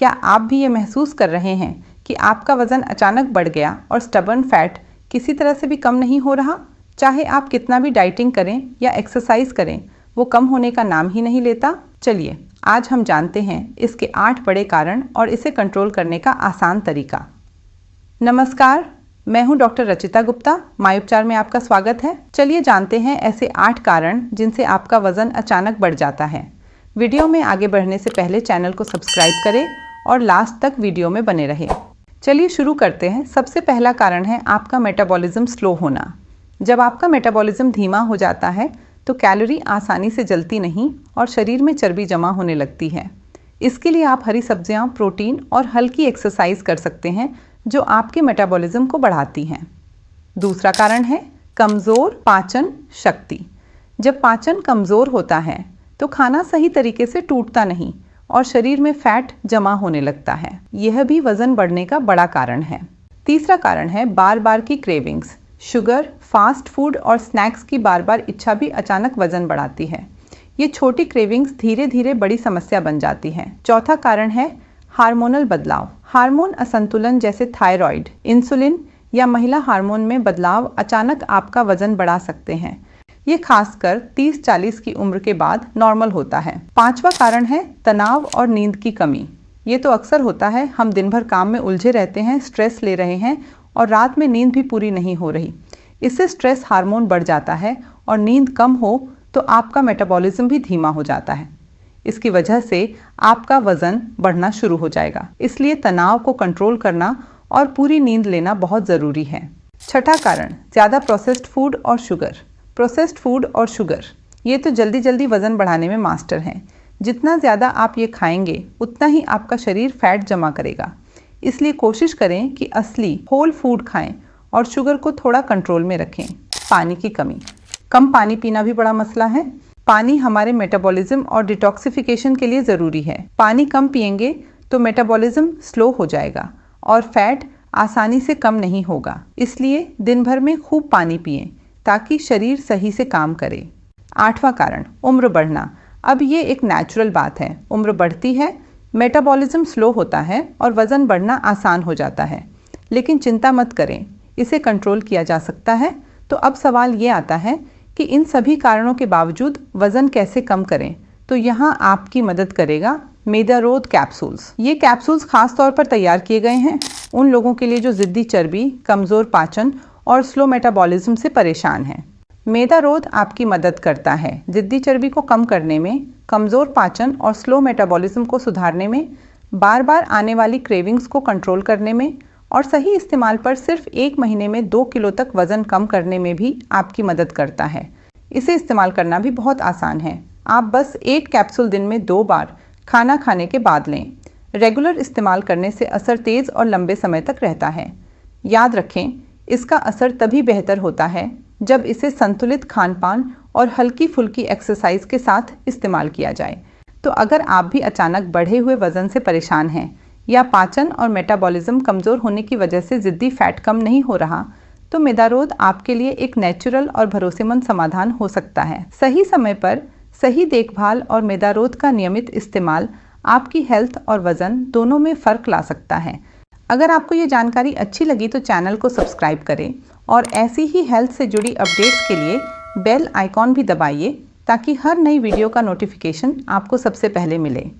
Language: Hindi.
क्या आप भी ये महसूस कर रहे हैं कि आपका वज़न अचानक बढ़ गया और स्टबर्न फैट किसी तरह से भी कम नहीं हो रहा? चाहे आप कितना भी डाइटिंग करें या एक्सरसाइज करें, वो कम होने का नाम ही नहीं लेता। चलिए आज हम जानते हैं इसके 8 बड़े कारण और इसे कंट्रोल करने का आसान तरीका। नमस्कार, मैं हूं डॉक्टर रचिता गुप्ता। माय उपचार में आपका स्वागत है। चलिए जानते हैं ऐसे 8 कारण जिनसे आपका वज़न अचानक बढ़ जाता है। वीडियो में आगे बढ़ने से पहले चैनल को सब्सक्राइब करें और लास्ट तक वीडियो में बने रहें। चलिए शुरू करते हैं। सबसे पहला कारण है आपका मेटाबॉलिज्म स्लो होना। जब आपका मेटाबॉलिज्म धीमा हो जाता है तो कैलोरी आसानी से जलती नहीं और शरीर में चर्बी जमा होने लगती है। इसके लिए आप हरी सब्जियां, प्रोटीन और हल्की एक्सरसाइज कर सकते हैं जो आपके मेटाबॉलिज्म को बढ़ाती हैं। दूसरा कारण है कमज़ोर पाचन शक्ति। जब पाचन कमज़ोर होता है तो खाना सही तरीके से टूटता नहीं और शरीर में फैट जमा होने लगता है। यह भी वज़न बढ़ने का बड़ा कारण है। तीसरा कारण है बार बार की क्रेविंग्स। शुगर, फास्ट फूड और स्नैक्स की बार बार इच्छा भी अचानक वज़न बढ़ाती है। ये छोटी क्रेविंग्स धीरे धीरे बड़ी समस्या बन जाती हैं। चौथा कारण है हार्मोनल बदलाव। हार्मोन असंतुलन जैसे थायराइड, इंसुलिन या महिला हार्मोन में बदलाव अचानक आपका वजन बढ़ा सकते हैं। ये खासकर 30-40 की उम्र के बाद नॉर्मल होता है। पांचवा कारण है तनाव और नींद की कमी। ये तो अक्सर होता है, हम दिन भर काम में उलझे रहते हैं, स्ट्रेस ले रहे हैं और रात में नींद भी पूरी नहीं हो रही। इससे स्ट्रेस हार्मोन बढ़ जाता है और नींद कम हो तो आपका मेटाबॉलिज्म भी धीमा हो जाता है। इसकी वजह से आपका वज़न बढ़ना शुरू हो जाएगा। इसलिए तनाव को कंट्रोल करना और पूरी नींद लेना बहुत ज़रूरी है। छठा कारण ज़्यादा प्रोसेस्ड फूड और शुगर। प्रोसेस्ड फूड और शुगर ये तो जल्दी जल्दी वज़न बढ़ाने में मास्टर हैं। जितना ज़्यादा आप ये खाएंगे उतना ही आपका शरीर फैट जमा करेगा। इसलिए कोशिश करें कि असली होल फूड खाएं और शुगर को थोड़ा कंट्रोल में रखें। पानी की कमी। कम पानी पीना भी बड़ा मसला है। पानी हमारे मेटाबॉलिज्म और डिटॉक्सिफिकेशन के लिए ज़रूरी है। पानी कम पिएंगे तो मेटाबॉलिज्म स्लो हो जाएगा और फैट आसानी से कम नहीं होगा। इसलिए दिन भर में खूब पानी पिएं ताकि शरीर सही से काम करे। आठवां कारण उम्र बढ़ना। अब ये एक नेचुरल बात है। उम्र बढ़ती है, मेटाबॉलिज्म स्लो होता है और वज़न बढ़ना आसान हो जाता है। लेकिन चिंता मत करें, इसे कंट्रोल किया जा सकता है। तो अब सवाल ये आता है कि इन सभी कारणों के बावजूद वज़न कैसे कम करें। तो यहाँ आपकी मदद करेगा मेदारोध कैप्सूल्स। ये कैप्सूल्स खास तौर पर तैयार किए गए हैं उन लोगों के लिए जो ज़िद्दी चर्बी, कमज़ोर पाचन और स्लो मेटाबॉलिज्म से परेशान हैं। मेदारोध आपकी मदद करता है ज़िद्दी चर्बी को कम करने में, कमज़ोर पाचन और स्लो मेटाबॉलिज्म को सुधारने में, बार बार आने वाली क्रेविंग्स को कंट्रोल करने में और सही इस्तेमाल पर सिर्फ 1 महीने में 2 किलो तक वज़न कम करने में भी आपकी मदद करता है। इसे इस्तेमाल करना भी बहुत आसान है। आप बस 1 कैप्सूल दिन में 2 बार खाना खाने के बाद लें। रेगुलर इस्तेमाल करने से असर तेज़ और लंबे समय तक रहता है। याद रखें, इसका असर तभी बेहतर होता है जब इसे संतुलित खान-पान और हल्की फुल्की एक्सरसाइज के साथ इस्तेमाल किया जाए। तो अगर आप भी अचानक बढ़े हुए वज़न से परेशान हैं या पाचन और मेटाबॉलिज्म कमज़ोर होने की वजह से ज़िद्दी फैट कम नहीं हो रहा, तो मेदारोध आपके लिए एक नेचुरल और भरोसेमंद समाधान हो सकता है। सही समय पर सही देखभाल और मेदारोध का नियमित इस्तेमाल आपकी हेल्थ और वज़न दोनों में फ़र्क ला सकता है। अगर आपको ये जानकारी अच्छी लगी तो चैनल को सब्सक्राइब करें और ऐसी ही हेल्थ से जुड़ी अपडेट्स के लिए बेल आइकॉन भी दबाइए ताकि हर नई वीडियो का नोटिफिकेशन आपको सबसे पहले मिले।